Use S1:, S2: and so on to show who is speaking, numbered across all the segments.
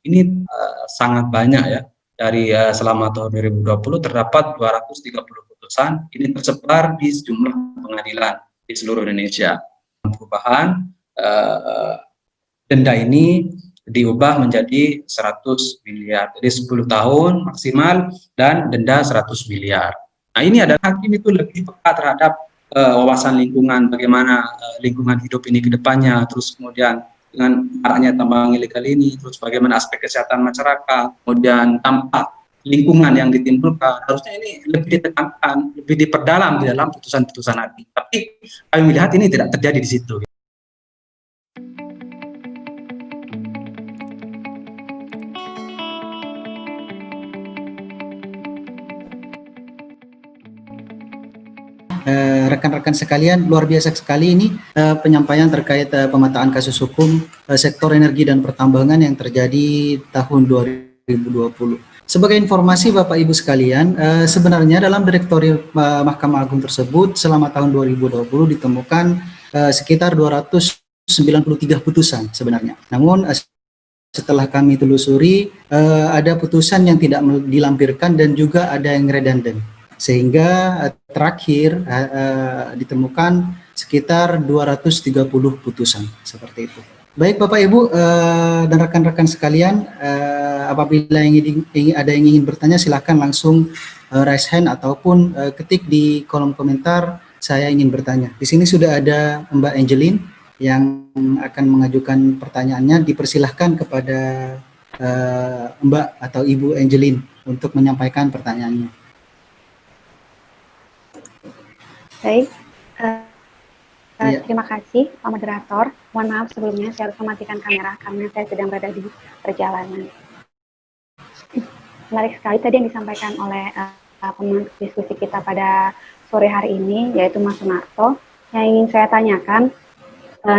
S1: ini sangat banyak ya. Dari selama tahun 2020 terdapat 230 putusan, ini tersebar di sejumlah pengadilan di seluruh Indonesia. Perubahan denda ini diubah menjadi 100 miliar. Jadi 10 tahun maksimal dan denda 100 miliar. Nah, ini adalah hakim itu lebih peka terhadap wawasan lingkungan, bagaimana lingkungan hidup ini ke depannya, terus kemudian dengan maraknya tambang ilegal ini, terus bagaimana aspek kesehatan masyarakat, kemudian dampak lingkungan yang ditimbulkan, harusnya ini lebih ditekankan, lebih diperdalam di dalam putusan-putusan hakim. Tapi kami melihat ini tidak terjadi di situ.
S2: Rekan-rekan sekalian, luar biasa sekali ini penyampaian terkait pemetaan kasus hukum sektor energi dan pertambangan yang terjadi tahun 2020. Sebagai informasi Bapak Ibu sekalian, sebenarnya dalam direktori Mahkamah Agung tersebut selama tahun 2020 ditemukan sekitar 293 putusan sebenarnya. Namun setelah kami telusuri ada putusan yang tidak dilampirkan dan juga ada yang redundant. Sehingga terakhir ditemukan sekitar 230 putusan seperti itu. Baik Bapak Ibu dan rekan-rekan sekalian, apabila ada yang ingin bertanya silahkan langsung raise hand ataupun ketik di kolom komentar saya ingin bertanya. Di sini sudah ada Mbak Angeline yang akan mengajukan pertanyaannya. Dipersilahkan kepada Mbak atau Ibu Angeline untuk menyampaikan pertanyaannya.
S3: Baik, terima kasih Pak Moderator. Mohon maaf sebelumnya saya harus mematikan kamera karena saya sedang berada di perjalanan. Menarik sekali tadi yang disampaikan oleh pemandu diskusi kita pada sore hari ini, yaitu Mas Sunarto. Yang ingin saya tanyakan,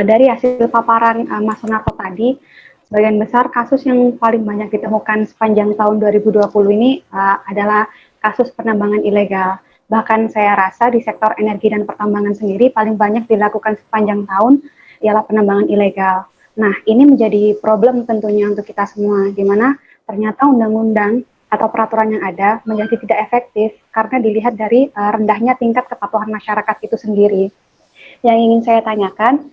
S3: dari hasil paparan Mas Sunarto tadi, sebagian besar kasus yang paling banyak ditemukan sepanjang tahun 2020 ini adalah kasus penambangan ilegal. Bahkan saya rasa di sektor energi dan pertambangan sendiri paling banyak dilakukan sepanjang tahun ialah penambangan ilegal. Nah, ini menjadi problem tentunya untuk kita semua, di mana ternyata undang-undang atau peraturan yang ada menjadi tidak efektif karena dilihat dari rendahnya tingkat kepatuhan masyarakat itu sendiri. Yang ingin saya tanyakan,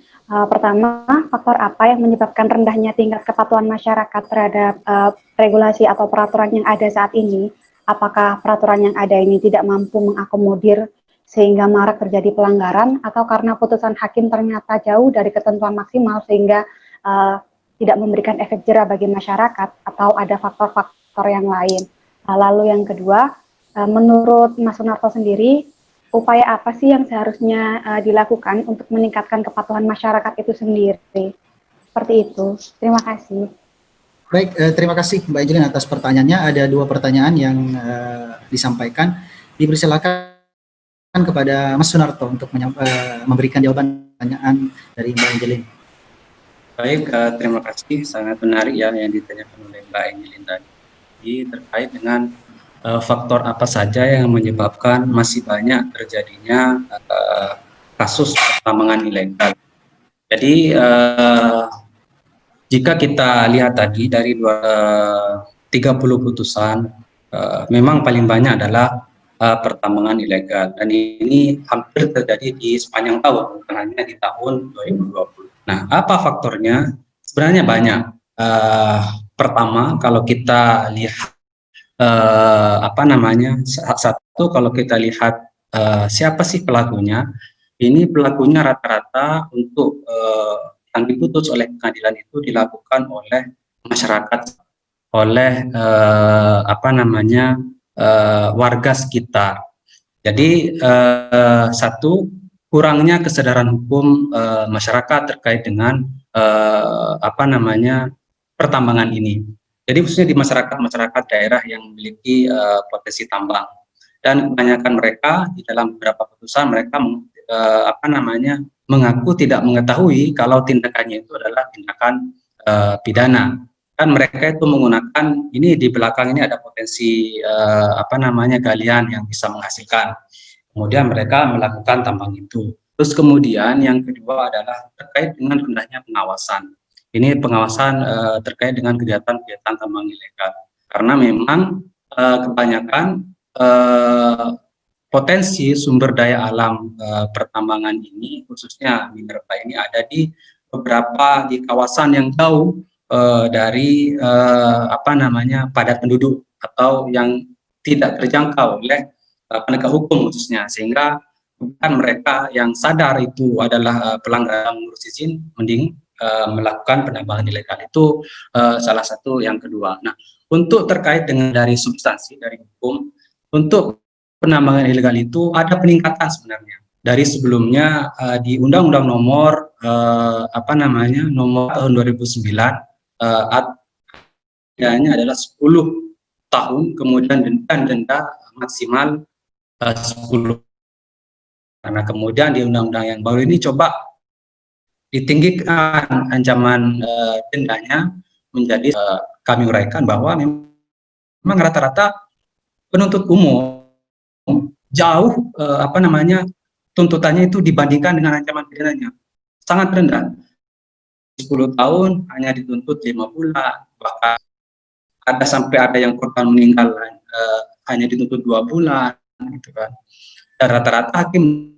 S3: pertama, faktor apa yang menyebabkan rendahnya tingkat kepatuhan masyarakat terhadap regulasi atau peraturan yang ada saat ini? Apakah peraturan yang ada ini tidak mampu mengakomodir sehingga marak terjadi pelanggaran, atau karena putusan hakim ternyata jauh dari ketentuan maksimal sehingga tidak memberikan efek jera bagi masyarakat, atau ada faktor-faktor yang lain? Lalu yang kedua, menurut Mas Sunarto sendiri, upaya apa sih yang seharusnya dilakukan untuk meningkatkan kepatuhan masyarakat itu sendiri? Seperti itu. Terima kasih.
S2: Baik, terima kasih Mbak Angeline atas pertanyaannya. Ada dua pertanyaan yang disampaikan. Dipersilakan kepada Mas Sunarto untuk memberikan jawaban pertanyaan dari Mbak Angeline.
S1: Baik, terima kasih. Sangat menarik ya yang ditanyakan oleh Mbak Angeline tadi terkait dengan faktor apa saja yang menyebabkan masih banyak terjadinya kasus pertambangan ilegal. Jadi jika kita lihat tadi dari 30 putusan, memang paling banyak adalah pertambangan ilegal, dan ini hampir terjadi di sepanjang tahun, bukan hanya di tahun 2020. Nah, apa faktornya? Sebenarnya banyak. Pertama, kalau kita lihat satu, kalau kita lihat siapa sih pelakunya, ini pelakunya rata-rata untuk yang diputus oleh pengadilan itu dilakukan oleh masyarakat, oleh warga sekitar. Jadi satu, kurangnya kesadaran hukum masyarakat terkait dengan pertambangan ini. Jadi khususnya di masyarakat daerah yang memiliki potensi tambang, dan kebanyakan mereka di dalam beberapa putusan mereka mengaku tidak mengetahui kalau tindakannya itu adalah tindakan pidana. Kan mereka itu menggunakan ini, di belakang ini ada potensi galian yang bisa menghasilkan. Kemudian mereka melakukan tambang itu. Terus kemudian yang kedua adalah terkait dengan rendahnya pengawasan. Ini pengawasan terkait dengan kegiatan-kegiatan tambang ilegal. Karena memang kebanyakan potensi sumber daya alam pertambangan ini, khususnya minerba ini, ada di beberapa di kawasan yang jauh dari padat penduduk atau yang tidak terjangkau oleh penegak hukum khususnya, sehingga bukan mereka yang sadar itu adalah pelanggaran mengurus izin, mending melakukan penambangan ilegal. Itu salah satu yang kedua. Nah, untuk terkait dengan dari substansi dari hukum, untuk penambangan ilegal itu ada peningkatan sebenarnya dari sebelumnya di Undang-Undang Nomor Nomor tahun 2009 pidana adalah 10 tahun, kemudian denda maksimal 10. Karena kemudian di undang-undang yang baru ini coba ditinggikan ancaman dendanya menjadi kami uraikan bahwa memang rata-rata penuntut umum jauh tuntutannya itu dibandingkan dengan ancaman pidananya sangat rendah. 10 tahun hanya dituntut 5 bulan, bahkan ada yang korban meninggal hanya dituntut 2 bulan gitu kan. Dan rata-rata hakim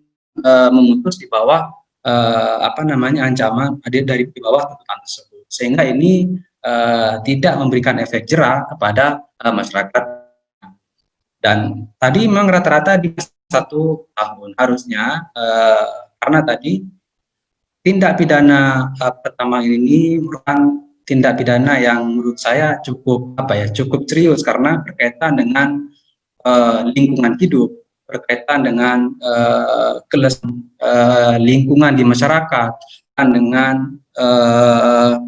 S1: memutus di bawah ancaman dari di bawah tuntutan tersebut, sehingga ini tidak memberikan efek jera kepada masyarakat. Dan tadi memang rata-rata di 1 tahun harusnya, karena tadi tindak pidana pertama ini merupakan tindak pidana yang menurut saya cukup serius, karena berkaitan dengan lingkungan hidup, berkaitan dengan lingkungan di masyarakat, dan dengan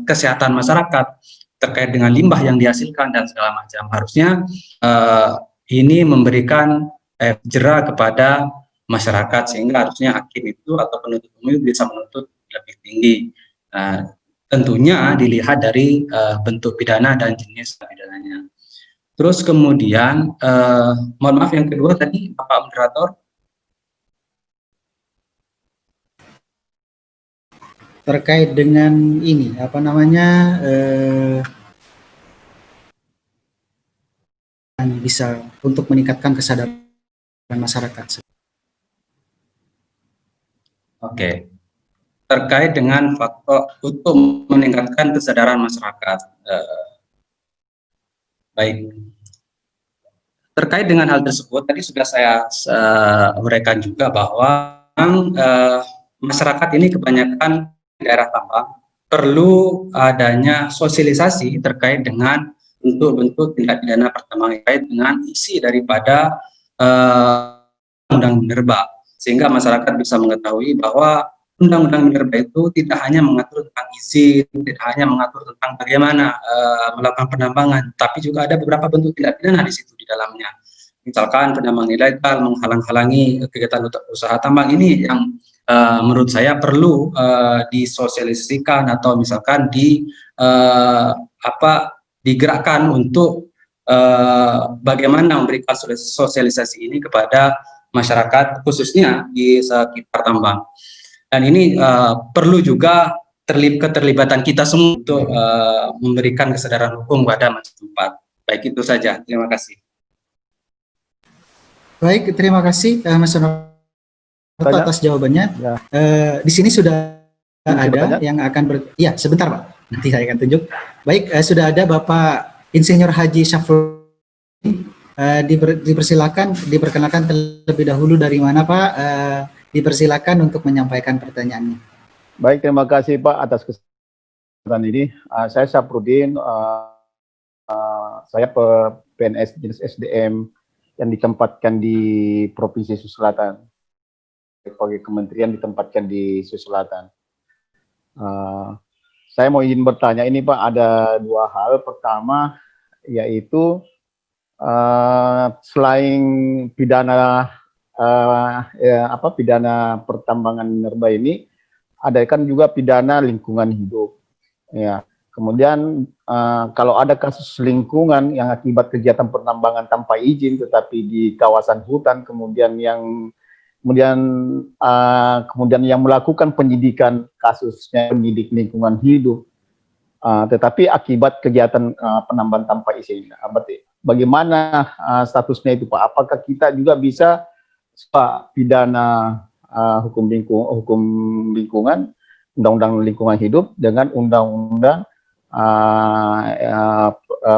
S1: kesehatan masyarakat terkait dengan limbah yang dihasilkan dan segala macam. Harusnya ini memberikan jera kepada masyarakat, sehingga harusnya hakim itu atau penuntut umum bisa menuntut lebih tinggi. Tentunya dilihat dari bentuk pidana dan jenis pidananya. Terus kemudian, mohon maaf, yang kedua tadi Bapak Moderator.
S2: Terkait dengan ini, bisa untuk meningkatkan kesadaran masyarakat.
S1: Oke. Terkait dengan faktor untuk meningkatkan kesadaran masyarakat. Baik. Terkait dengan hal tersebut, tadi sudah saya uraikan juga bahwa masyarakat ini kebanyakan daerah tambang perlu adanya sosialisasi terkait dengan bentuk-bentuk tindak pidana pertambangan terkait dengan isi daripada undang minerba, sehingga masyarakat bisa mengetahui bahwa undang-undang minerba itu tidak hanya mengatur tentang izin, tidak hanya mengatur tentang bagaimana melakukan penambangan, tapi juga ada beberapa bentuk tindak pidana di situ di dalamnya. Misalkan penambangan ilegal, menghalang-halangi kegiatan usaha tambang, ini yang menurut saya perlu disosialisasikan atau misalkan digerakkan untuk bagaimana memberikan sosialisasi ini kepada masyarakat, khususnya di sekitar tambang. Dan ini perlu juga keterlibatan kita semua untuk memberikan kesadaran hukum pada masyarakat. Baik, itu saja. Terima kasih.
S2: Baik, terima kasih Mas Sonoto atas jawabannya. Ya. Di sini sudah ada yang akan sebentar Pak, nanti saya akan tunjuk. Baik, sudah ada Bapak Insinyur Haji Syafruddin. Dipersilakan terlebih dahulu dari mana Pak? Dipersilakan untuk menyampaikan pertanyaannya.
S4: Baik, terima kasih Pak atas kesempatan ini. Saya Syafruddin, saya PNS jenis SDM yang ditempatkan di Provinsi Sulawesi Selatan. Sebagai kementerian ditempatkan di Sulawesi Selatan. Saya mau izin bertanya ini Pak, ada 2 hal. Pertama, yaitu selain pidana pidana pertambangan minerba ini, ada kan juga pidana lingkungan hidup. Ya. Kemudian kalau ada kasus lingkungan yang akibat kegiatan pertambangan tanpa izin tetapi di kawasan hutan, kemudian yang melakukan penyidikan kasusnya penyidik lingkungan hidup, tetapi akibat kegiatan penambangan tanpa izin. Bagaimana statusnya itu Pak? Apakah kita juga bisa Pak pidana hukum lingkungan, undang-undang lingkungan hidup dengan undang-undang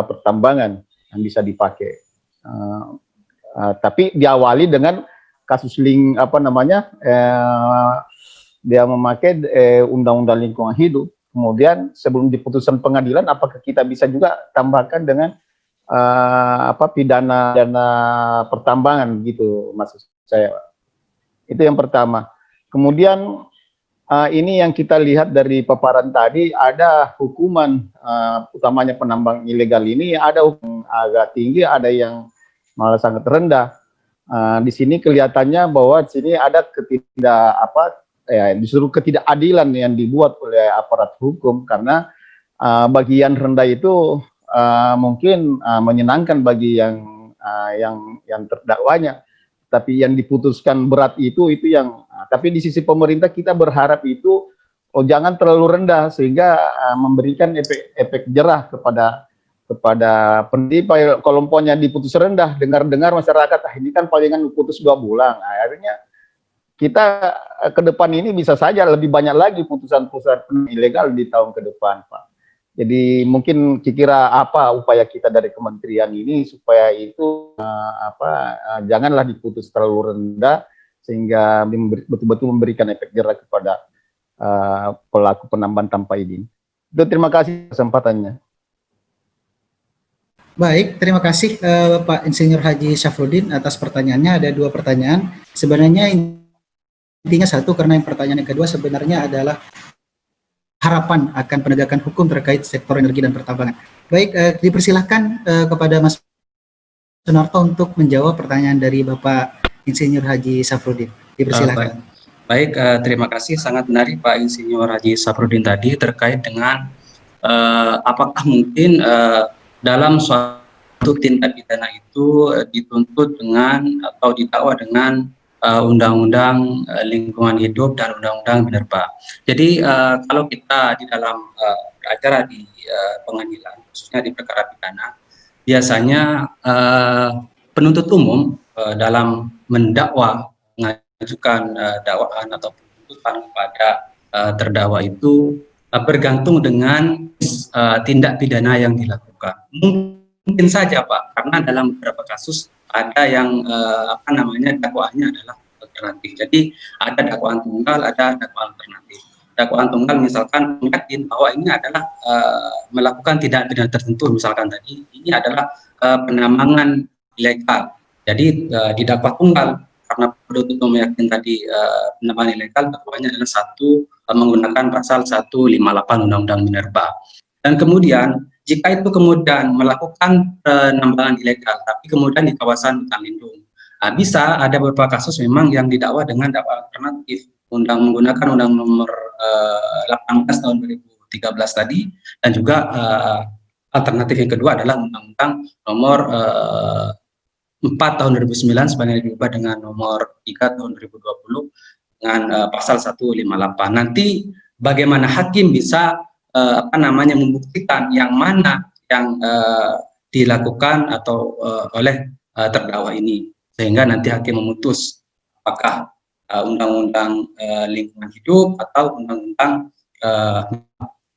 S4: pertambangan yang bisa dipakai? Tapi diawali dengan kasus dia memakai undang-undang lingkungan hidup. Kemudian sebelum diputuskan pengadilan, apakah kita bisa juga tambahkan dengan pidana pertambangan gitu, maksud saya. Itu yang pertama. Kemudian ini yang kita lihat dari paparan tadi, ada hukuman utamanya penambang ilegal ini, ada hukum agak tinggi, ada yang malah sangat rendah. Di sini kelihatannya bahwa di sini ada disuruh ketidakadilan yang dibuat oleh aparat hukum, karena bagian rendah itu mungkin menyenangkan bagi yang terdakwanya, tapi yang diputuskan berat itu yang tapi di sisi pemerintah kita berharap itu jangan terlalu rendah sehingga memberikan efek jerah kepada penerima. Kalau umpamanya diputus rendah, dengar masyarakat ini kan palingan putus 2 bulan, akhirnya kita ke depan ini bisa saja lebih banyak lagi putusan-putusan ilegal di tahun ke depan, Pak. Jadi mungkin kira apa upaya kita dari kementerian ini supaya itu janganlah diputus terlalu rendah sehingga betul-betul memberikan efek jerah kepada pelaku penambangan tanpa izin. Itu, terima kasih kesempatannya.
S2: Baik, terima kasih Pak Insinyur Haji Syafruddin atas pertanyaannya. Ada 2 pertanyaan. Sebenarnya intinya satu, karena yang pertanyaan yang kedua sebenarnya adalah harapan akan penegakan hukum terkait sektor energi dan pertambangan. Baik, dipersilahkan kepada Mas Sunarto untuk menjawab pertanyaan dari Bapak Insinyur Haji Syafruddin. Dipersilahkan.
S1: Baik, terima kasih. Sangat menarik Pak Insinyur Haji Syafruddin tadi terkait dengan apakah mungkin dalam suatu tindak pidana itu dituntut dengan atau didakwa dengan undang-undang lingkungan hidup dan undang-undang minerba. Jadi kalau kita di dalam beracara di pengadilan, khususnya di perkara pidana, biasanya penuntut umum dalam mendakwa, mengajukan dakwaan atau tuntutan kepada terdakwa itu bergantung dengan tindak pidana yang dilakukan. Mungkin saja Pak, karena dalam beberapa kasus ada yang dakwaannya adalah alternatif. Jadi ada dakwaan tunggal, ada dakwaan alternatif. Dakwaan tunggal misalkan yakin bahwa ini adalah melakukan tindak pidana tertentu, misalkan tadi ini adalah penambangan ilegal. Jadi didakwa tunggal karena penuntut umum yakin tadi penambangan ilegal, dakwaannya adalah menggunakan pasal 158 Undang-Undang Minerba. Dan kemudian jika itu kemudian melakukan penambangan ilegal, tapi kemudian di kawasan hutan lindung, bisa ada beberapa kasus memang yang didakwa dengan dakwaan alternatif, menggunakan Undang Nomor 18 tahun 2013 tadi, dan juga alternatif yang kedua adalah Undang-Undang Nomor 4 tahun 2009 sebenarnya diubah dengan Nomor 3 tahun 2020 dengan pasal 158. Nanti bagaimana hakim bisa membuktikan yang mana yang dilakukan atau oleh terdakwa ini, sehingga nanti hakim memutus apakah undang-undang lingkungan hidup atau undang-undang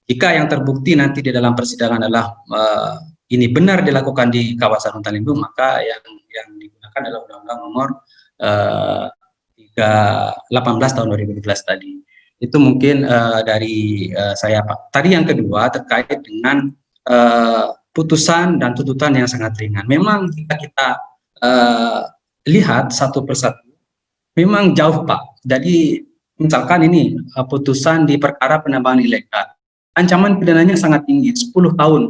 S1: jika yang terbukti nanti di dalam persidangan adalah ini benar dilakukan di kawasan hutan lindung, maka yang digunakan adalah Undang-Undang Nomor 18 tahun 2012 tadi. Itu mungkin dari saya Pak. Tadi yang kedua terkait dengan putusan dan tuntutan yang sangat ringan. Memang jika kita lihat satu persatu, memang jauh Pak. Jadi misalkan ini putusan di perkara penambangan ilegal, ancaman pidananya sangat tinggi, 10 tahun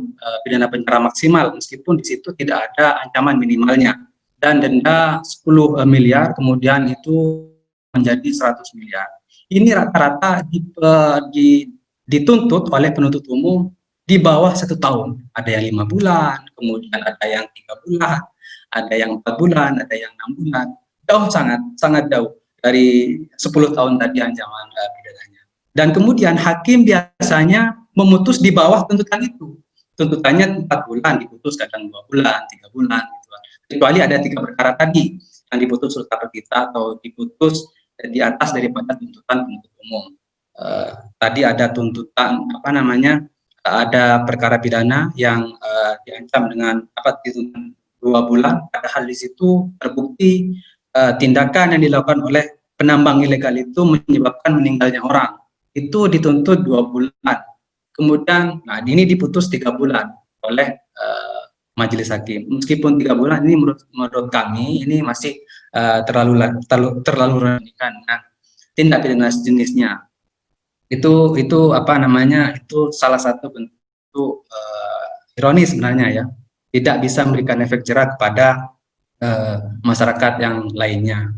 S1: pidana penjara maksimal, meskipun di situ tidak ada ancaman minimalnya, dan denda 10 miliar, kemudian itu menjadi 100 miliar. Ini rata-rata dituntut oleh penuntut umum di bawah 1 tahun. Ada yang 5 bulan, kemudian ada yang 3 bulan, ada yang 4 bulan, ada yang 6 bulan. Jauh, sangat jauh dari 10 tahun tadi ancaman pidananya. Dan kemudian hakim biasanya memutus di bawah tuntutan itu. Tuntutannya 4 bulan, diputus kadang 2 bulan, 3 bulan, gitu. Kecuali ada 3 perkara tadi yang diputus serta kita atau diputus di atas daripada tuntutan penuntut umum. Tadi ada tuntutan ada perkara pidana yang diancam dengan dituntut 2 bulan, padahal di situ terbukti tindakan yang dilakukan oleh penambang ilegal itu menyebabkan meninggalnya orang, itu dituntut 2 bulan. Kemudian, ini diputus 3 bulan oleh majelis hakim. Meskipun 3 bulan ini menurut kami ini masih terlalu rendah. Nah, tindak pidana jenisnya itu itu salah satu bentuk ironis sebenarnya ya, tidak bisa memberikan efek jerah kepada masyarakat yang lainnya,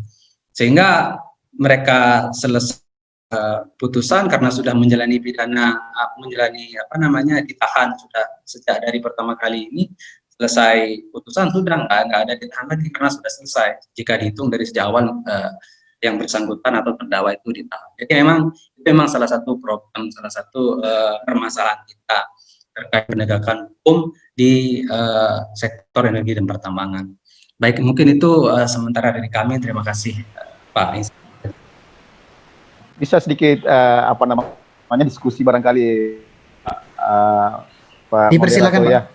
S1: sehingga mereka selesai putusan karena sudah menjalani pidana, ditahan sudah sejak dari pertama kali ini. Selesai putusan sudah nggak ada ditahan lagi karena sudah selesai jika dihitung dari sejak awal yang bersangkutan atau terdakwa itu ditahan. Jadi memang salah satu problem, salah satu permasalahan kita terkait penegakan hukum di sektor energi dan pertambangan. Baik, mungkin itu sementara dari kami. Terima kasih, Pak.
S4: Bisa sedikit diskusi barangkali, Pak.
S2: Dipersilakan, Pak.
S4: Ya.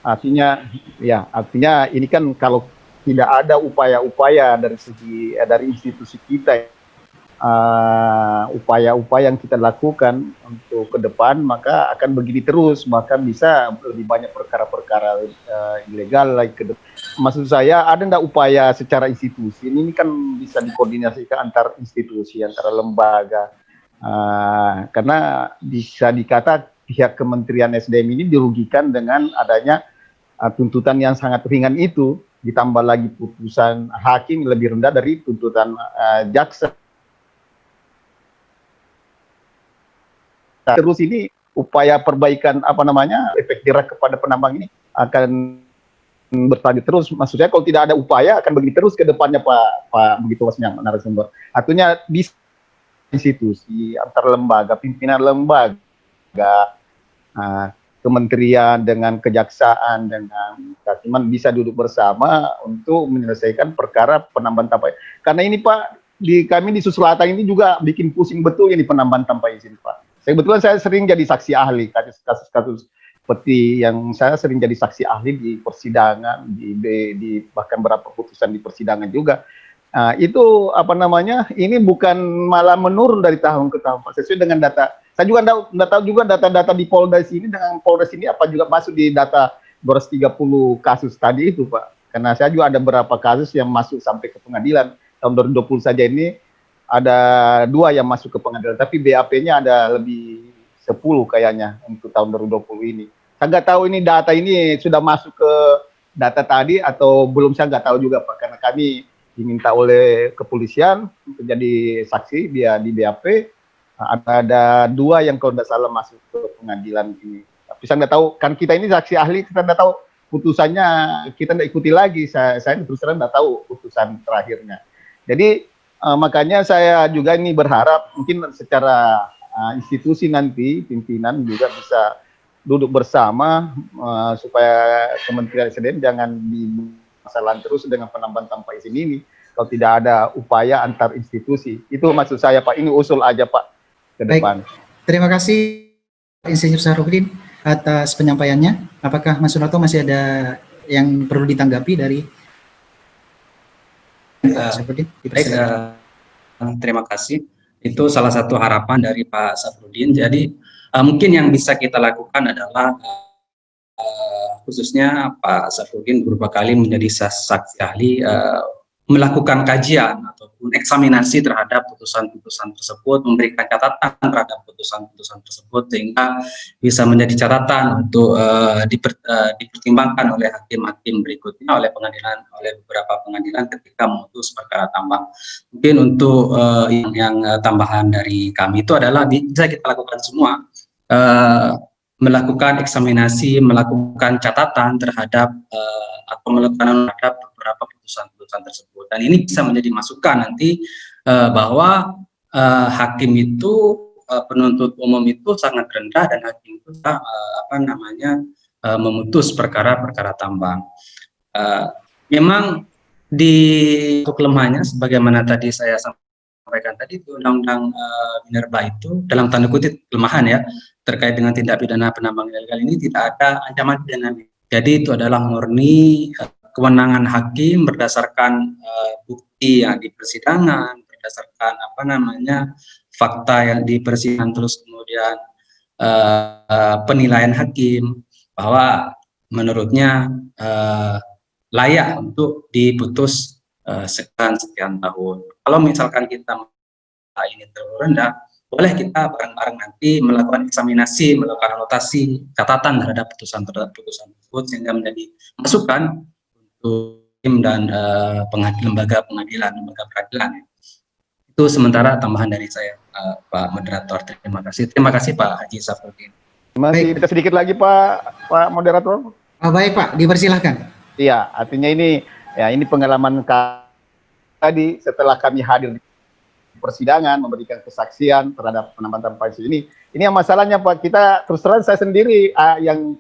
S4: Artinya ini kan kalau tidak ada upaya-upaya dari institusi kita, upaya-upaya yang kita lakukan untuk ke depan, maka akan begini terus, bahkan bisa lebih banyak perkara-perkara ilegal lagi ke depan. Maksud saya, ada enggak upaya secara institusi ini kan bisa dikoordinasikan antar institusi, antara lembaga, karena bisa dikata pihak Kementerian SDM ini dirugikan dengan adanya tuntutan yang sangat ringan itu, ditambah lagi putusan hakim lebih rendah dari tuntutan jaksa. Terus ini upaya perbaikan efek jerah kepada penambang ini akan berlanjut terus. Maksudnya kalau tidak ada upaya akan begini terus ke depannya, Pak begitu Wasnya narasumber. Artinya di institusi antar lembaga, pimpinan lembaga, kementerian dengan kejaksaan dengan kehakiman bisa duduk bersama untuk menyelesaikan perkara penambahan tanpa. Karena ini Pak, kami di Sulawesi Selatan ini juga bikin pusing betul ini penambahan tanpa izin, Pak. Kebetulan saya sering jadi saksi ahli kasus-kasus seperti yang saya sering jadi saksi ahli di persidangan, di bahkan beberapa putusan di persidangan juga. Itu ini bukan malah menurun dari tahun ke tahun, Pak. Sesuai dengan data. Saya juga nggak tahu juga data-data di Polda sini dengan Polres ini apa juga masuk di data 230 kasus tadi itu, Pak. Karena saya juga ada beberapa kasus yang masuk sampai ke pengadilan. Tahun 2020 saja ini ada 2 yang masuk ke pengadilan, tapi BAP-nya ada lebih 10 kayaknya untuk tahun 2020 ini. Saya nggak tahu ini data ini sudah masuk ke data tadi atau belum, saya nggak tahu juga, Pak. Karena kami diminta oleh kepolisian untuk jadi saksi dia di BAP. Ada 2 yang kalau tidak salah masuk ke pengadilan ini. Tapi saya nggak tahu, kan kita ini saksi ahli, kita nggak tahu putusannya, kita nggak ikuti lagi. Saya terus terang nggak tahu putusan terakhirnya. Jadi makanya saya juga ini berharap mungkin secara institusi nanti pimpinan juga bisa duduk bersama supaya Kementerian SDM jangan dimasalahan terus dengan penambahan tanpa izin ini kalau tidak ada upaya antar institusi. Itu maksud saya, Pak. Ini usul aja, Pak, ke depan.
S2: Baik. Terima kasih Insinyur Sahrudin atas penyampaiannya. Apakah Mas Sunarto masih ada yang perlu ditanggapi dari
S1: terima kasih. Itu salah satu harapan dari Pak Sahrudin. Jadi mungkin yang bisa kita lakukan adalah khususnya Pak Sahrudin beberapa kali menjadi saksi ahli, melakukan kajian ataupun eksaminasi terhadap putusan-putusan tersebut, memberikan catatan terhadap putusan-putusan tersebut sehingga bisa menjadi catatan untuk dipertimbangkan oleh hakim-hakim berikutnya, oleh beberapa pengadilan ketika memutus perkara tambang. Mungkin untuk yang tambahan dari kami itu adalah bisa kita lakukan semua, melakukan eksaminasi, melakukan catatan terhadap atau melakukan terhadap beberapa putusan-putusan tersebut, dan ini bisa menjadi masukan nanti bahwa hakim itu penuntut umum itu sangat rendah dan hakim itu memutus perkara-perkara tambang. Memang di kelemahannya, sebagaimana tadi saya sampaikan tadi, itu undang-undang minerba itu dalam tanda kutip kelemahan ya, terkait dengan tindak pidana penambang ilegal ini tidak ada ancaman pidana. Jadi itu adalah murni kewenangan hakim berdasarkan bukti yang di persidangan, berdasarkan fakta yang di persidangan, terus kemudian penilaian hakim bahwa menurutnya layak untuk diputus sekian tahun. Kalau misalkan kita ini terlalu rendah, boleh kita bareng-bareng nanti melakukan eksaminasi, melakukan anotasi, catatan terhadap putusan tersebut sehingga menjadi masukan untuk tim dan lembaga peradilan. Itu sementara tambahan dari saya, Pak Moderator. Terima kasih. Terima kasih Pak Haji Safruddin.
S4: Masih bisa sedikit lagi Pak Moderator?
S2: Baik Pak, dipersilahkan.
S4: Iya, artinya ini pengalaman tadi setelah kami hadir di persidangan memberikan kesaksian terhadap penambang tambang ini yang masalahnya Pak, kita terus terang saya sendiri yang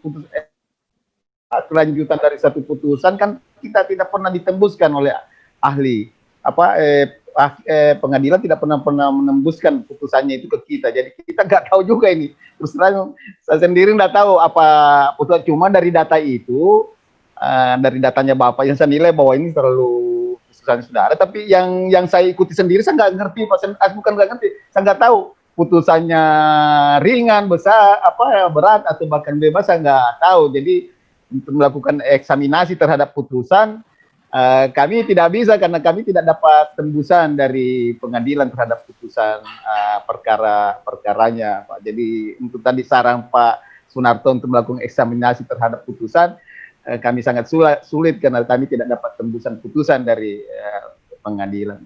S4: kelanjutan dari satu putusan kan kita tidak pernah ditembuskan oleh ahli pengadilan, tidak pernah menembuskan putusannya itu ke kita, jadi kita nggak tahu juga ini. Terus terang saya sendiri nggak tahu apa putusan, cuma dari data itu dari datanya Bapak yang saya nilai bahwa ini terlalu sudah ada, tapi yang saya ikuti sendiri saya nggak ngerti Pak, bukan nggak ngerti, saya nggak tahu putusannya ringan, besar, berat atau bahkan bebas, saya nggak tahu. Jadi untuk melakukan eksaminasi terhadap putusan kami tidak bisa karena kami tidak dapat tembusan dari pengadilan terhadap putusan perkaranya Pak. Jadi untuk tadi saran Pak Sunarto untuk melakukan eksaminasi terhadap putusan, kami sangat sulit karena kami tidak dapat tembusan putusan dari pengadilan.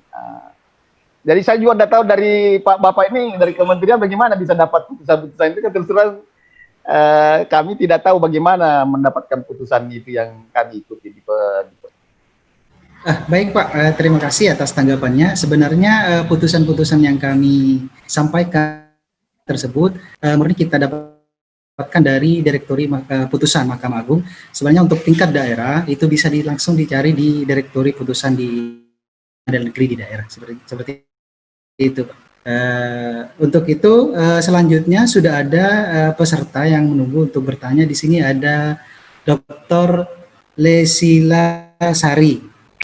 S4: Jadi saya juga tidak tahu dari Bapak ini, dari kementerian bagaimana bisa dapat putusan-putusan itu, terus terang kami tidak tahu bagaimana mendapatkan putusan itu yang kami ikuti di
S2: Baik Pak, terima kasih atas tanggapannya. Sebenarnya putusan-putusan yang kami sampaikan tersebut murni kita dapatkan dari direktori putusan Mahkamah Agung. Sebenarnya untuk tingkat daerah itu bisa langsung dicari di direktori putusan di pengadilan negeri di daerah, seperti itu Pak. Untuk itu selanjutnya sudah ada peserta yang menunggu untuk bertanya. Di sini ada Dr.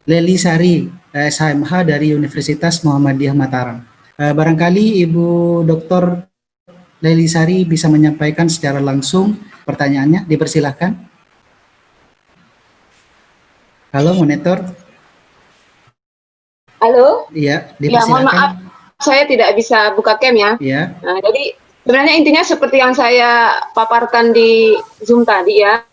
S2: Leli Sari, SHMH dari Universitas Muhammadiyah Mataram. Barangkali Ibu Dr. Leli Sari bisa menyampaikan secara langsung pertanyaannya, dipersilahkan. Halo, monitor.
S5: Halo?
S2: Iya,
S5: Ya,
S2: dipersilahkan.
S5: mohon maaf, saya tidak bisa buka cam ya.
S2: Iya.
S5: Nah, jadi sebenarnya intinya seperti yang saya paparkan di Zoom tadi ya.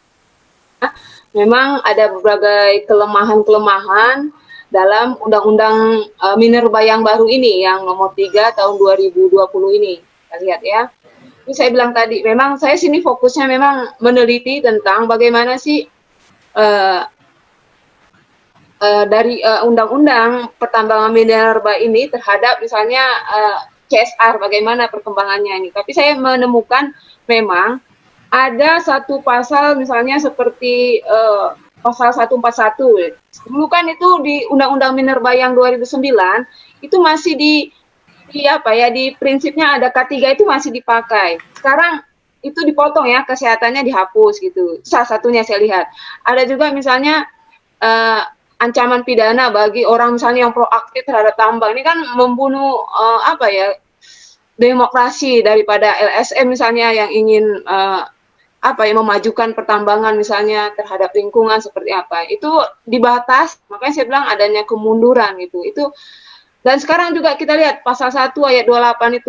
S5: Memang ada berbagai kelemahan-kelemahan dalam Undang-Undang Minerba yang baru ini, yang nomor 3 tahun 2020 ini. Kita lihat ya. Ini saya bilang tadi, memang saya sini fokusnya memang meneliti tentang bagaimana sih dari Undang-Undang Pertambangan Minerba ini terhadap misalnya CSR, bagaimana perkembangannya ini. Tapi saya menemukan memang ada satu pasal misalnya seperti pasal 141. Dulu kan itu di Undang-Undang Minerba yang 2009 itu masih di prinsipnya ada K3 itu masih dipakai. Sekarang itu dipotong ya, kesehatannya dihapus gitu. Salah satunya saya lihat. Ada juga misalnya ancaman pidana bagi orang misalnya yang proaktif terhadap tambang. Ini kan membunuh demokrasi daripada LSM misalnya yang ingin memajukan pertambangan misalnya terhadap lingkungan seperti apa, itu dibatas. Makanya saya bilang adanya kemunduran gitu. Itu dan sekarang juga kita lihat pasal 1 ayat 28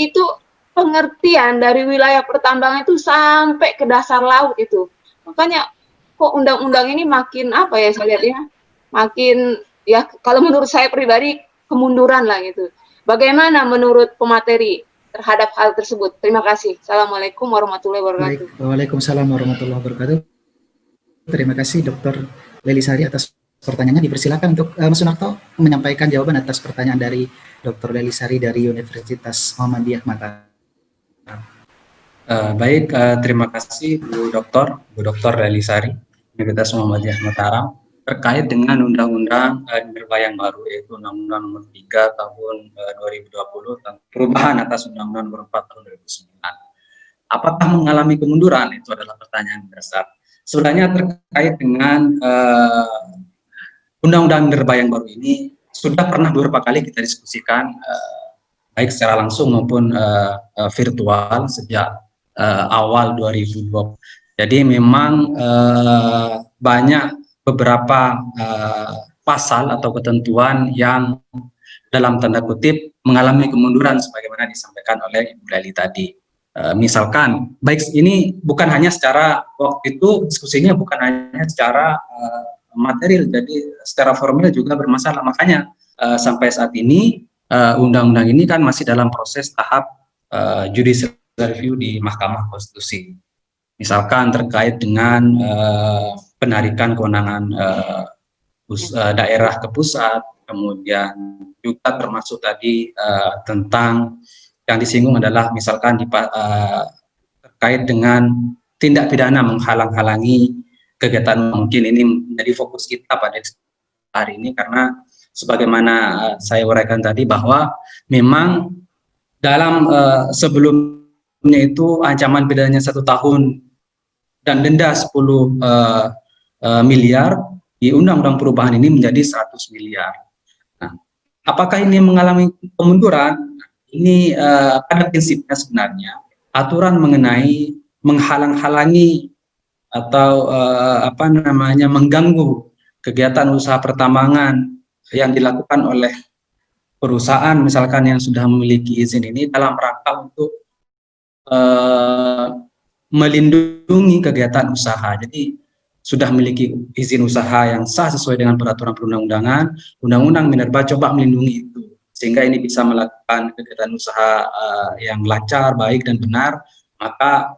S5: itu pengertian dari wilayah pertambangan itu sampai ke dasar laut itu. Makanya kok undang-undang ini makin saya lihat ya, makin ya kalau menurut saya pribadi kemunduran lah gitu. Bagaimana menurut pemateri terhadap hal tersebut? Terima kasih. Assalamualaikum warahmatullahi wabarakatuh.
S2: Baik, waalaikumsalam warahmatullahi wabarakatuh. Terima kasih Dr. Leli Sari atas pertanyaannya. Dipersilakan untuk Mas Sunarto menyampaikan jawaban atas pertanyaan dari Dr. Leli Sari dari Universitas Muhammadiyah Mataram.
S1: Baik, terima kasih Bu Dr. Relisari, Universitas Muhammadiyah Mataram, terkait dengan Undang-Undang Minerba yang baru, yaitu Undang-Undang Nomor 3 Tahun 2020 tentang perubahan atas Undang-Undang Nomor 4 Tahun 2009. Apakah mengalami kemunduran? Itu adalah pertanyaan dasar. Sebenarnya terkait dengan Undang-Undang Minerba yang baru ini sudah pernah beberapa kali kita diskusikan, baik secara langsung maupun virtual sejak awal 2020. Jadi memang banyak beberapa pasal atau ketentuan yang dalam tanda kutip mengalami kemunduran sebagaimana disampaikan oleh Ibu Leli tadi. Misalkan, baik ini bukan hanya secara, waktu itu diskusinya bukan hanya secara material, jadi secara formal juga bermasalah. Makanya sampai saat ini undang-undang ini kan masih dalam proses tahap judicial review di Mahkamah Konstitusi. Misalkan terkait dengan penarikan kewenangan daerah ke pusat, kemudian juga termasuk tadi tentang yang disinggung adalah misalkan terkait dengan tindak pidana menghalang-halangi kegiatan. Mungkin ini menjadi fokus kita pada hari ini karena sebagaimana saya uraikan tadi bahwa memang dalam sebelumnya itu ancaman pidananya 1 tahun dan denda 10 miliar, di Undang-Undang Perubahan ini menjadi 100 miliar. Nah, apakah ini mengalami kemunduran? Ini pada prinsipnya sebenarnya aturan mengenai menghalang-halangi atau mengganggu kegiatan usaha pertambangan yang dilakukan oleh perusahaan misalkan yang sudah memiliki izin ini dalam rangka untuk melindungi kegiatan usaha. Jadi sudah memiliki izin usaha yang sah sesuai dengan peraturan perundang-undangan, Undang-Undang Minerba coba melindungi itu, sehingga ini bisa melakukan kegiatan usaha yang lancar, baik dan benar. Maka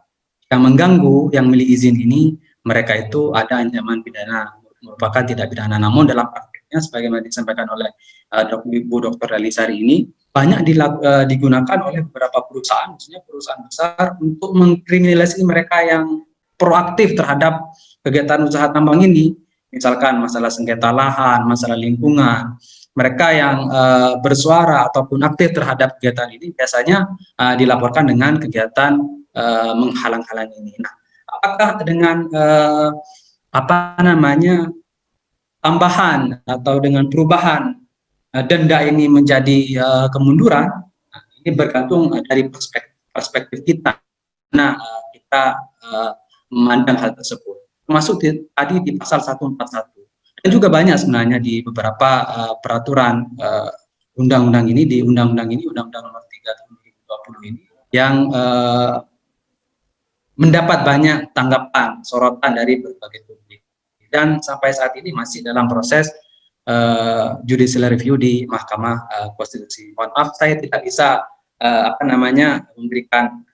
S1: yang mengganggu, yang memiliki izin ini, mereka itu ada ancaman pidana, merupakan tidak pidana. Namun dalam praktiknya, sebagaimana disampaikan oleh Bu Dr. Relisari ini, banyak digunakan oleh beberapa perusahaan, maksudnya perusahaan besar, untuk mengkriminalisasi mereka yang proaktif terhadap kegiatan usaha tambang ini, misalkan masalah sengketa lahan, masalah lingkungan. Mereka yang bersuara ataupun aktif terhadap kegiatan ini biasanya dilaporkan dengan kegiatan menghalang-halangi ini. Nah, apakah dengan tambahan atau dengan perubahan denda ini menjadi kemunduran? Nah, ini bergantung dari perspektif kita. Nah, kita memandang hal tersebut. Termasuk tadi di pasal 141. Dan juga banyak sebenarnya di beberapa peraturan undang-undang ini, di undang-undang ini, Undang-Undang Nomor 3 Tahun 2020 ini, yang mendapat banyak tanggapan, sorotan dari berbagai publik. Dan sampai saat ini masih dalam proses judicial review di Mahkamah Konstitusi. Mohon maaf, saya tidak bisa memberikan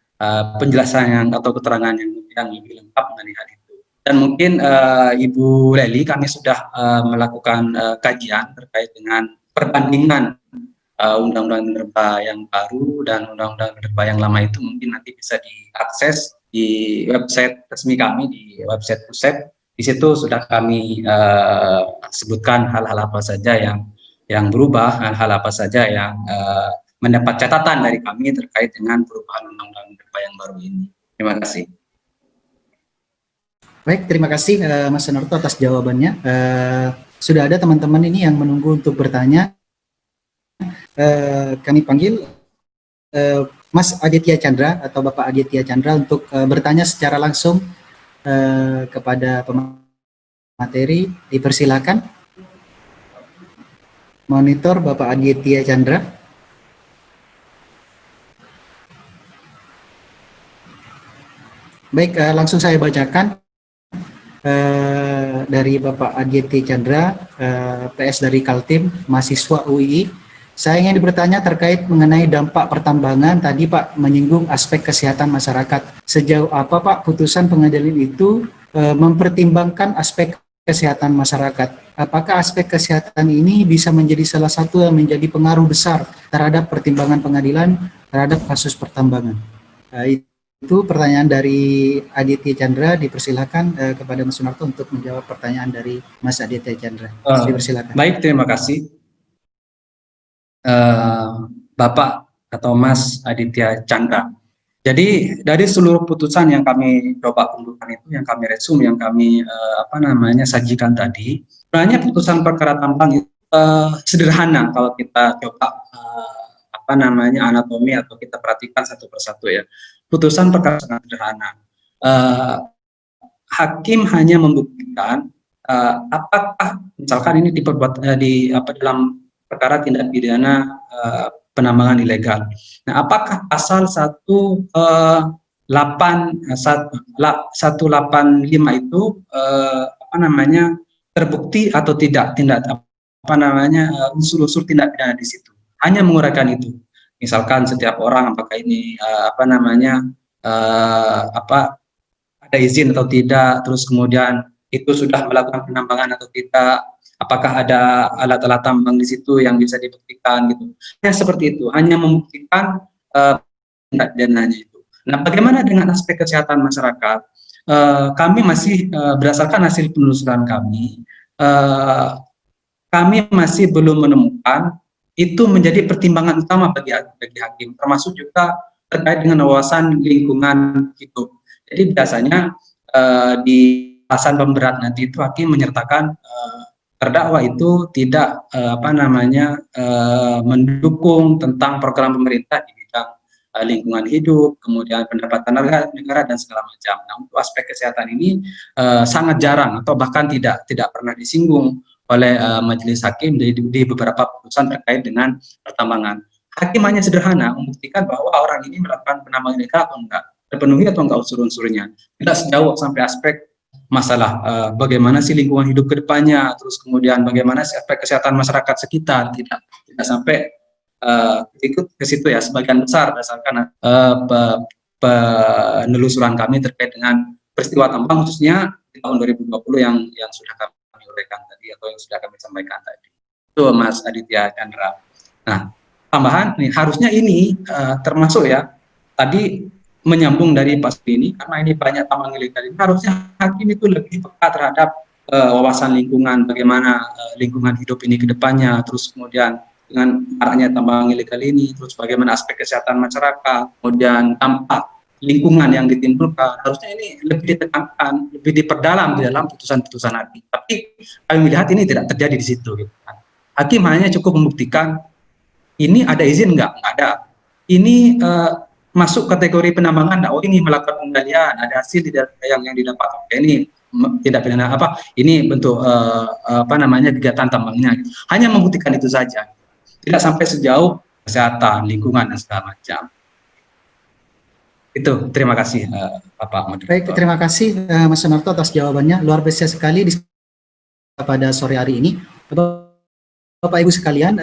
S1: penjelasan atau keterangan yang lebih lengkap mengenai hal itu. Dan mungkin Ibu Leli, kami sudah melakukan kajian terkait dengan perbandingan Undang-Undang Minerba yang baru dan Undang-Undang Minerba yang lama itu, mungkin nanti bisa diakses di website resmi kami, di website Pusat. Di situ sudah kami sebutkan hal-hal apa saja yang berubah, hal-hal apa saja yang mendapat catatan dari kami terkait dengan perubahan Undang-Undang Minerba yang baru ini. Terima kasih.
S2: Baik, terima kasih Mas Sunarto atas jawabannya. Sudah ada teman-teman ini yang menunggu untuk bertanya. Kami panggil Mas Aditya Chandra atau Bapak Aditya Chandra untuk bertanya secara langsung kepada pemateri. Dipersilakan. Monitor Bapak Aditya Chandra. Baik, langsung saya bacakan dari Bapak Aditya Chandra, PS dari Kaltim, mahasiswa UII. Saya ingin bertanya terkait mengenai dampak pertambangan. Tadi Pak menyinggung aspek kesehatan masyarakat. Sejauh apa Pak putusan pengadilan itu mempertimbangkan aspek kesehatan masyarakat? Apakah aspek kesehatan ini bisa menjadi salah satu yang menjadi pengaruh besar terhadap pertimbangan pengadilan terhadap kasus pertambangan? Itu pertanyaan dari Aditya Chandra. Dipersilakan kepada Mas Sunarto untuk menjawab pertanyaan dari Mas Aditya Chandra. Dipersilakan.
S1: Baik, terima kasih. Bapak atau Mas Aditya Chandra. Jadi dari seluruh putusan yang kami coba kumpulkan itu, yang kami resum, yang kami sajikan tadi, sebenarnya putusan perkara tambang itu sederhana kalau kita coba anatomi atau kita perhatikan satu persatu ya. Putusan perkara sangat sederhana. Hakim hanya membuktikan apakah misalkan ini diperbuat dalam perkara tindak pidana penambangan ilegal. Nah, apakah pasal 185 itu terbukti atau tidak unsur-unsur tindak pidana di situ. Hanya menguraikan itu. Misalkan setiap orang apakah ini ada izin atau tidak, terus kemudian itu sudah melakukan penambangan atau tidak, apakah ada alat-alat tambang di situ yang bisa dibuktikan gitu. Hanya seperti itu, hanya membuktikan tindak pidananya itu. Nah, bagaimana dengan aspek kesehatan masyarakat? Kami masih berdasarkan hasil penelusuran kami masih belum menemukan itu menjadi pertimbangan utama bagi hakim, termasuk juga terkait dengan wawasan lingkungan hidup. Jadi biasanya di alasan pemberat nanti itu hakim menyertakan terdakwa itu tidak mendukung tentang program pemerintah di bidang lingkungan hidup, kemudian pendapatan negara dan segala macam. Nah, untuk aspek kesehatan ini sangat jarang atau bahkan tidak pernah disinggung oleh majelis hakim di beberapa putusan terkait dengan pertambangan. Hakim hanya sederhana membuktikan bahwa orang ini melakukan penambangan ilegal atau enggak, terpenuhi atau enggak unsur-unsurnya. Tidak sejauh sampai aspek masalah bagaimana sih lingkungan hidup ke depannya, terus kemudian bagaimana sih aspek kesehatan masyarakat sekitar, tidak sampai ikut ke situ ya. Sebagian besar berdasarkan penelusuran kami terkait dengan peristiwa tambang khususnya di tahun 2020 yang sudah kami uraikan tadi atau yang sudah kami sampaikan tadi. Itu Mas Aditya Chandra. Nah, tambahan nih, harusnya ini termasuk ya tadi menyambung dari Pak ini, karena ini banyak tambang ilegal ini, harusnya hakim itu lebih peka terhadap wawasan lingkungan, bagaimana lingkungan hidup ini ke depannya, terus kemudian dengan maraknya tambang ilegal ini, terus bagaimana aspek kesehatan masyarakat, kemudian dampak lingkungan yang ditimbulkan, harusnya ini lebih ditekankan, lebih diperdalam di dalam putusan-putusan hakim. Tapi kami melihat ini tidak terjadi di situ. Gitu. Hakim hanya cukup membuktikan ini ada izin enggak ada. Ini masuk kategori penambangan, oh ini melakukan penggalian, ada hasil yang didapat, oke, ini tidak pidana ini bentuk kegiatan tambangnya. Hanya membuktikan itu saja, tidak sampai sejauh kesehatan, lingkungan dan segala macam. Itu, terima kasih Bapak Moderator.
S2: Baik, terima kasih Mas Sunarto atas jawabannya, luar biasa sekali pada sore hari ini. Bapak Ibu sekalian,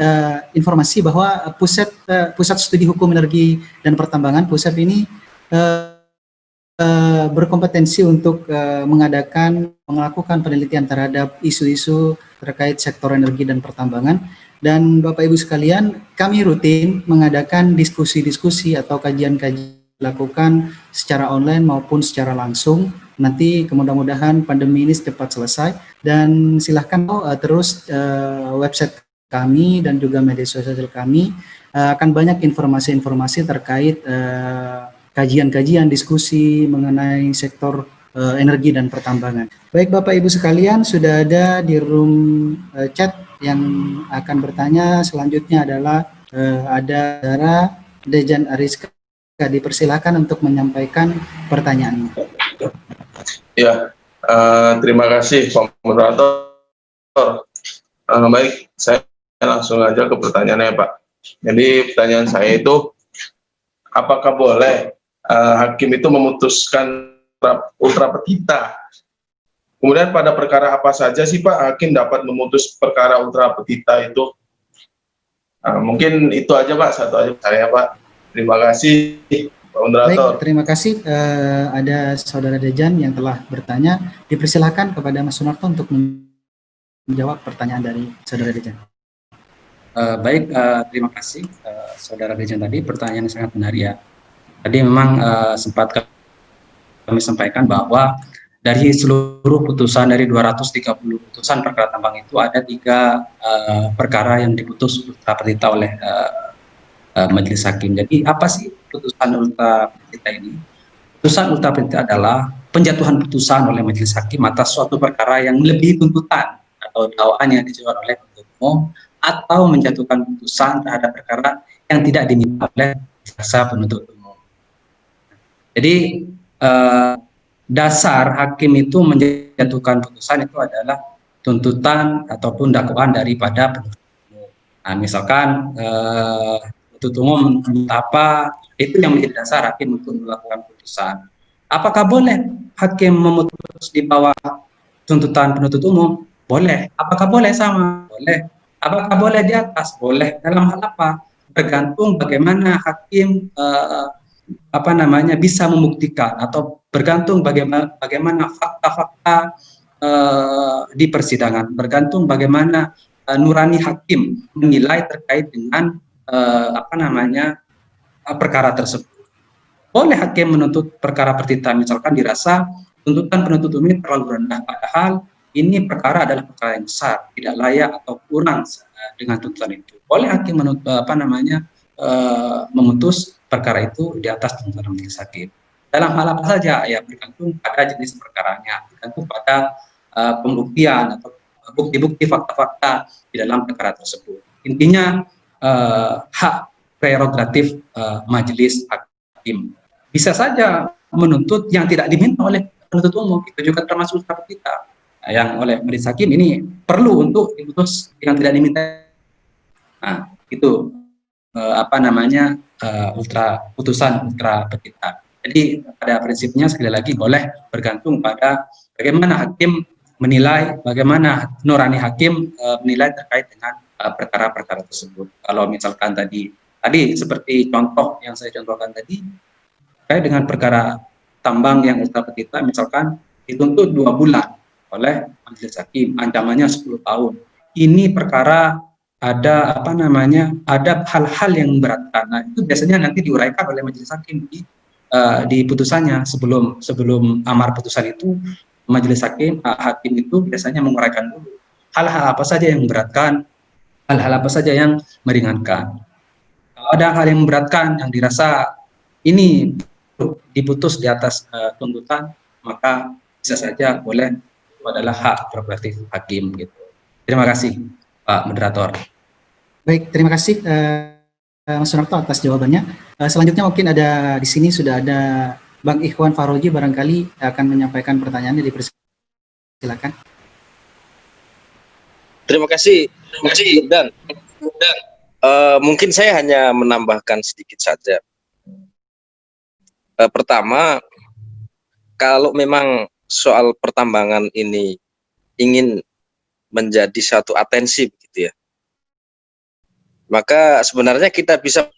S2: informasi bahwa Pusat Studi Hukum Energi dan Pertambangan (PUSEP) ini berkompetensi untuk melakukan penelitian terhadap isu-isu terkait sektor energi dan pertambangan. Dan Bapak Ibu sekalian, kami rutin mengadakan diskusi-diskusi atau kajian-kajian dilakukan secara online maupun secara langsung. Nanti mudah-mudahan pandemi ini cepat selesai, dan silahkan terus website kami dan juga media sosial kami akan banyak informasi-informasi terkait kajian-kajian diskusi mengenai sektor energi dan pertambangan. Baik Bapak Ibu sekalian, sudah ada di room chat yang akan bertanya. Selanjutnya adalah ada Saudara Dejan Ariska. Dipersilakan untuk menyampaikan pertanyaannya.
S6: Ya, terima kasih Pak Moderator. Baik, saya langsung aja ke pertanyaannya Pak. Jadi pertanyaan saya itu, apakah boleh hakim itu memutuskan ultra petita? Kemudian pada perkara apa saja sih Pak hakim dapat memutus perkara ultra petita itu? Mungkin itu aja Pak, satu aja saya Pak. Terima kasih Pak Moderator.
S2: Baik, terima kasih. Ada Saudara Dejan yang telah bertanya. Dipersilakan kepada Mas Sunarto untuk menjawab pertanyaan dari Saudara Dejan.
S1: Baik, terima kasih Saudara Dejan tadi, pertanyaan yang sangat menarik ya. Tadi memang sempat kami sampaikan bahwa dari seluruh putusan dari 230 putusan perkara tambang itu ada 3 perkara yang diputus ultra petita oleh majelis hakim. Jadi apa sih putusan ultra petita ini? Putusan ultra petita adalah penjatuhan putusan oleh majelis hakim atas suatu perkara yang melebihi tuntutan atau dakwaan yang diajukan oleh penuntut umum, atau menjatuhkan putusan terhadap perkara yang tidak diminta oleh jaksa penuntut umum. Jadi dasar hakim itu menjatuhkan putusan itu adalah tuntutan ataupun dakwaan daripada penuntut umum. Nah, misalkan penuntut umum meminta apa, itu yang menjadi dasar hakim untuk melakukan putusan. Apakah boleh hakim memutus di bawah tuntutan penuntut umum? Boleh. Apakah boleh sama? Boleh. Apakah boleh di atas? Boleh. Dalam hal apa? Bergantung bagaimana hakim bisa membuktikan, atau bergantung bagaimana fakta-fakta di persidangan, bergantung bagaimana nurani hakim menilai terkait dengan perkara tersebut. Boleh hakim menuntut perkara petita, misalkan dirasa tuntutan penuntut umum ini terlalu rendah, padahal ini perkara adalah perkara yang besar, tidak layak atau kurang dengan tuntutan itu. Boleh hakim memutus perkara itu di atas tuntutan majelis hakim. Dalam hal apa saja? Ya, bergantung pada jenis perkaranya, bergantung pada pembuktian atau bukti-bukti fakta-fakta di dalam perkara tersebut. Intinya hak prerogatif majelis hakim. Bisa saja menuntut yang tidak diminta oleh penuntut umum, itu juga termasuk ultra petita. Yang oleh majelis hakim ini perlu untuk diputus yang tidak diminta. Nah, itu putusan ultra petita. Jadi pada prinsipnya sekali lagi boleh bergantung pada bagaimana hakim menilai, bagaimana nurani hakim menilai terkait dengan perkara-perkara tersebut. Kalau misalkan tadi seperti contoh yang saya contohkan tadi, terkait dengan perkara tambang yang ultra petita, misalkan dituntut 2 bulan oleh majelis hakim, ancamannya 10 tahun. Ini perkara ada hal-hal yang memberatkan. Nah, itu biasanya nanti diuraikan oleh majelis hakim di putusannya. Sebelum amar putusan itu, majelis hakim itu biasanya menguraikan dulu hal-hal apa saja yang memberatkan, hal-hal apa saja yang meringankan. Kalau ada hal yang memberatkan yang dirasa ini diputus di atas tuntutan, maka bisa saja boleh, itu adalah hak prerogatif hakim gitu. Terima kasih Pak Moderator.
S2: Baik, terima kasih Mas Sunarto atas jawabannya. Selanjutnya mungkin ada di sini sudah ada Bang Ikhwan Faroji, barangkali akan menyampaikan pertanyaannya, dipersilakan.
S7: Terima kasih dan mungkin saya hanya menambahkan sedikit saja. Pertama, kalau memang soal pertambangan ini ingin menjadi satu atensi begitu ya, maka sebenarnya kita bisa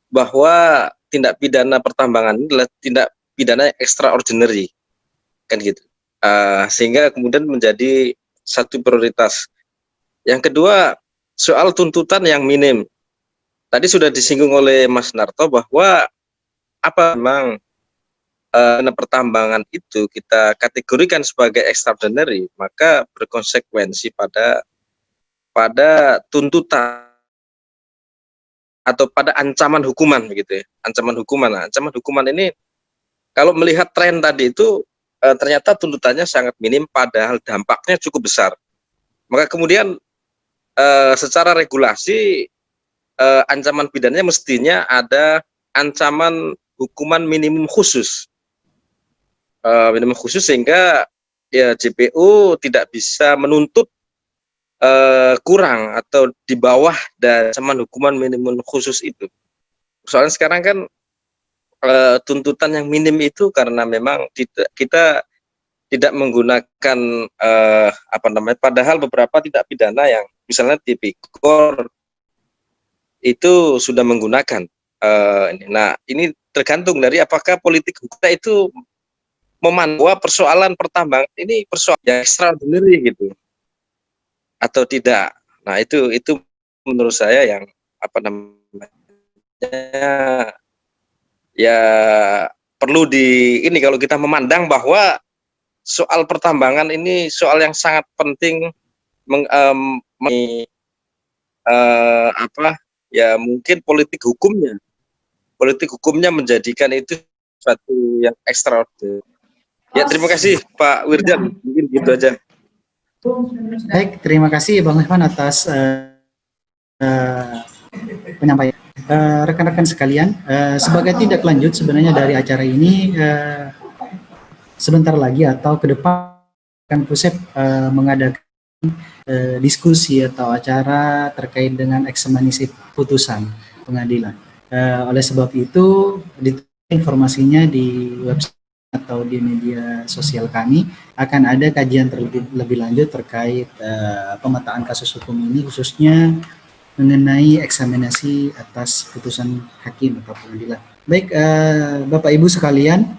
S7: bahwa tindak pidana pertambangan ini adalah tindak pidana extraordinary, kan gitu, sehingga kemudian menjadi satu prioritas. Yang kedua, soal tuntutan yang minim. Tadi sudah disinggung oleh Mas Narto bahwa apa memang pertambangan itu kita kategorikan sebagai extraordinary, maka berkonsekuensi pada tuntutan atau pada ancaman hukuman begitu ya. Ancaman hukuman ini kalau melihat tren tadi itu ternyata tuntutannya sangat minim padahal dampaknya cukup besar. Maka kemudian secara regulasi ancaman pidananya mestinya ada ancaman hukuman minimum khusus, sehingga ya JPU tidak bisa menuntut kurang atau di bawah dari ancaman hukuman minimum khusus itu. Soalnya sekarang kan tuntutan yang minim itu karena memang kita tidak menggunakan padahal beberapa tindak pidana yang misalnya tipikor itu sudah menggunakan nah ini tergantung dari apakah politik hukum itu memandang persoalan pertambangan ini persoalan yang extraordinary gitu atau tidak. Nah itu menurut saya yang ya perlu ini kalau kita memandang bahwa soal pertambangan ini soal yang sangat penting ya mungkin politik hukumnya menjadikan itu suatu yang ekstraordinari. Ya, terima kasih Pak Wirjan, mungkin gitu aja.
S2: Baik, terima kasih Bang Ivan atas penyampaian. Rekan-rekan sekalian, sebagai tindak lanjut sebenarnya dari acara ini, sebentar lagi atau ke depan Pusep mengadakan diskusi atau acara terkait dengan eksaminasi putusan pengadilan. Oleh sebab itu, informasinya di website atau di media sosial kami akan ada kajian lebih lanjut terkait pemetaan kasus hukum ini, khususnya mengenai eksaminasi atas putusan hakim atau pengadilan. Baik, Bapak Ibu sekalian,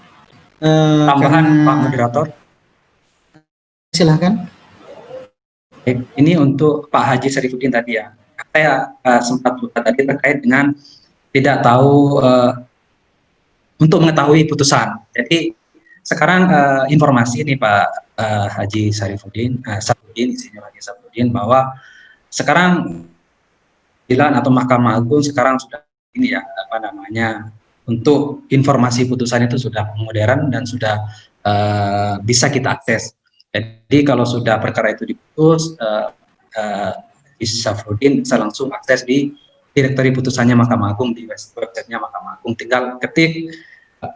S1: Tambahan Pak Moderator.
S2: Silahkan.
S1: Ini untuk Pak Haji Syarifuddin tadi ya. Saya sempat lupa tadi terkait dengan tidak tahu untuk mengetahui putusan. Jadi sekarang informasi ini Pak Haji Syarifuddin, isinya Haji Syarifuddin, bahwa sekarang pengadilan atau Mahkamah Agung sekarang sudah ini ya untuk informasi putusan itu sudah modern dan sudah bisa kita akses. Jadi kalau sudah perkara itu diputus, Syafruddin bisa langsung akses di direktori putusannya Mahkamah Agung di websitenya Mahkamah Agung. Tinggal ketik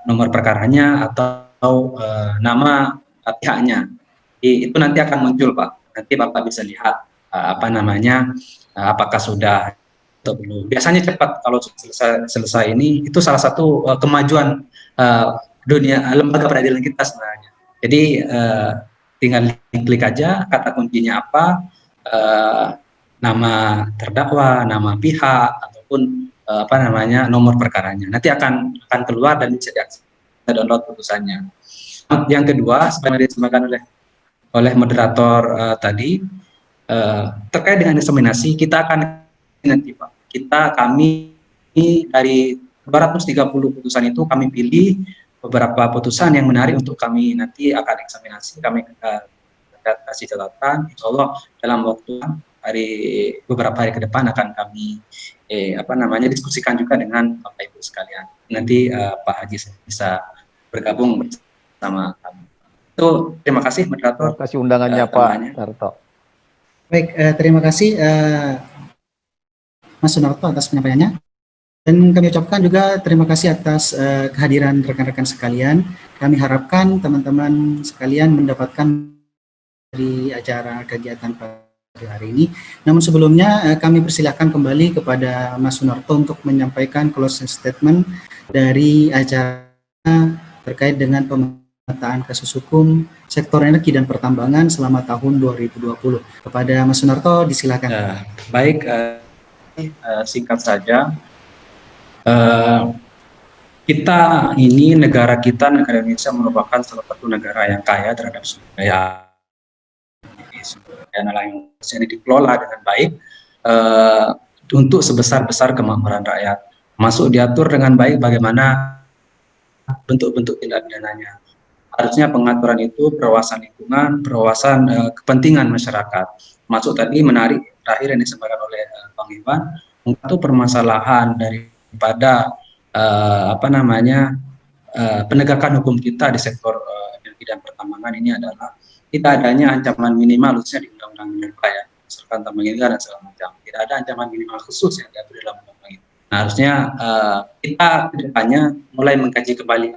S1: nomor perkaranya atau nama pihaknya. Itu nanti akan muncul Pak. Nanti Bapak bisa lihat apakah sudah atau belum. Biasanya cepat kalau selesai ini. Itu salah satu kemajuan dunia lembaga peradilan kita sebenarnya. Jadi tinggal klik aja kata kuncinya apa, nama terdakwa, nama pihak, ataupun nomor perkaranya. Nanti akan keluar dan bisa diakses, download putusannya. Yang kedua, sebenarnya disampaikan oleh moderator tadi, terkait dengan eksaminasi, kita akan nanti Pak, kami dari 230 putusan itu kami pilih beberapa putusan yang menarik untuk kami nanti akan eksaminasi, kami kasih catatan, insya Allah dalam waktu beberapa hari ke depan akan kami diskusikan juga dengan Bapak Ibu sekalian. Nanti Pak Haji bisa bergabung bersama kami. Itu terima kasih moderator.
S4: Terima kasih undangannya Pak Darto.
S2: Baik, terima kasih Mas Sunarto atas penyampaiannya. Dan kami ucapkan juga terima kasih atas kehadiran rekan-rekan sekalian. Kami harapkan teman-teman sekalian mendapatkan dari acara kegiatan pada hari ini. Namun sebelumnya kami persilahkan kembali kepada Mas Sunarto untuk menyampaikan closing statement dari acara terkait dengan pemetaan kasus hukum sektor energi dan pertambangan selama tahun 2020. Kepada Mas Sunarto disilakan.
S1: Baik, singkat saja. Kita ini negara Indonesia merupakan salah satu negara yang kaya terhadap sumber daya alam yang dikelola dengan baik untuk sebesar-besar kemakmuran rakyat. Masuk diatur dengan baik bagaimana bentuk-bentuk tindak pidananya. Harusnya pengaturan itu perwawasan lingkungan, perwawasan kepentingan masyarakat. Masuk tadi menarik terakhir yang disampaikan oleh Bang Ivan, itu permasalahan daripada penegakan hukum kita di sektor energi dan pertambangan ini adalah tidak adanya ancaman minimal khususnya di Undang-Undang Minerba ya, misalkan tambang ilegal dan segala macam. Tidak ada ancaman minimal khusus yang diatur dalam undang-undang itu. Nah, harusnya kita kedepannya mulai mengkaji kembali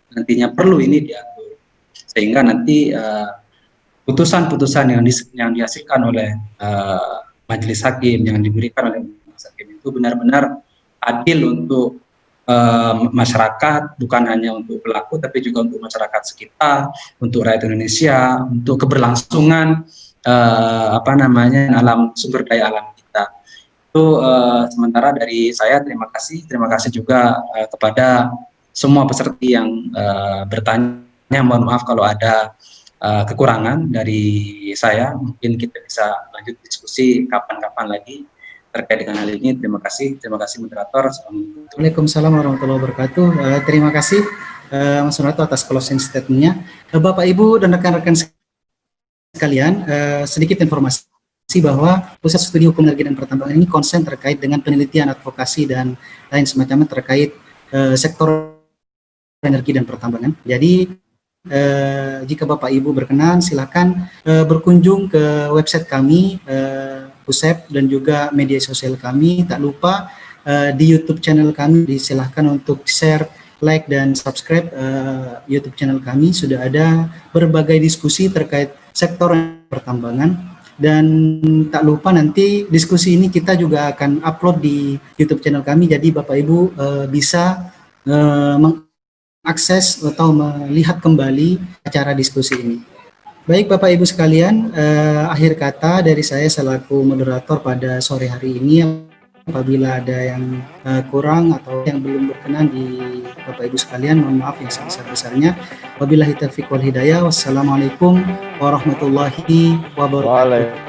S1: nantinya perlu ini diatur sehingga nanti putusan-putusan yang dihasilkan oleh majelis hakim yang diberikan oleh majelis hakim itu benar-benar adil untuk masyarakat, bukan hanya untuk pelaku tapi juga untuk masyarakat sekitar, untuk rakyat Indonesia, untuk keberlangsungan alam sumber daya alam kita. Itu sementara dari saya terima kasih juga kepada semua peserta yang bertanya. Mohon maaf kalau ada kekurangan dari saya, mungkin kita bisa lanjut diskusi kapan-kapan lagi. terkait dengan hal ini. Terima kasih moderator. Assalamualaikum.
S2: Waalaikumsalam warahmatullahi wabarakatuh. Terima kasih Mas Sunarto atas closing statement-nya. Bapak Ibu dan rekan-rekan sekalian, sedikit informasi bahwa Pusat Studi Hukum Energi dan Pertambangan ini konsen terkait dengan penelitian, advokasi dan lain semacamnya terkait sektor energi dan pertambangan. Jadi jika Bapak Ibu berkenan, silakan berkunjung ke website kami, PUSEP, dan juga media sosial kami. Tak lupa di YouTube channel kami, disilahkan untuk share, like, dan subscribe YouTube channel kami. Sudah ada berbagai diskusi terkait sektor pertambangan. Dan tak lupa nanti diskusi ini kita juga akan upload di YouTube channel kami. Jadi Bapak Ibu bisa mengakses atau melihat kembali acara diskusi ini. Baik Bapak Ibu sekalian, akhir kata dari saya selaku moderator pada sore hari ini. Apabila ada yang kurang atau yang belum berkenan di Bapak Ibu sekalian, mohon maaf yang sebesar-besarnya. Wabillahi taufiq wal hidayah. Wassalamualaikum warahmatullahi wabarakatuh.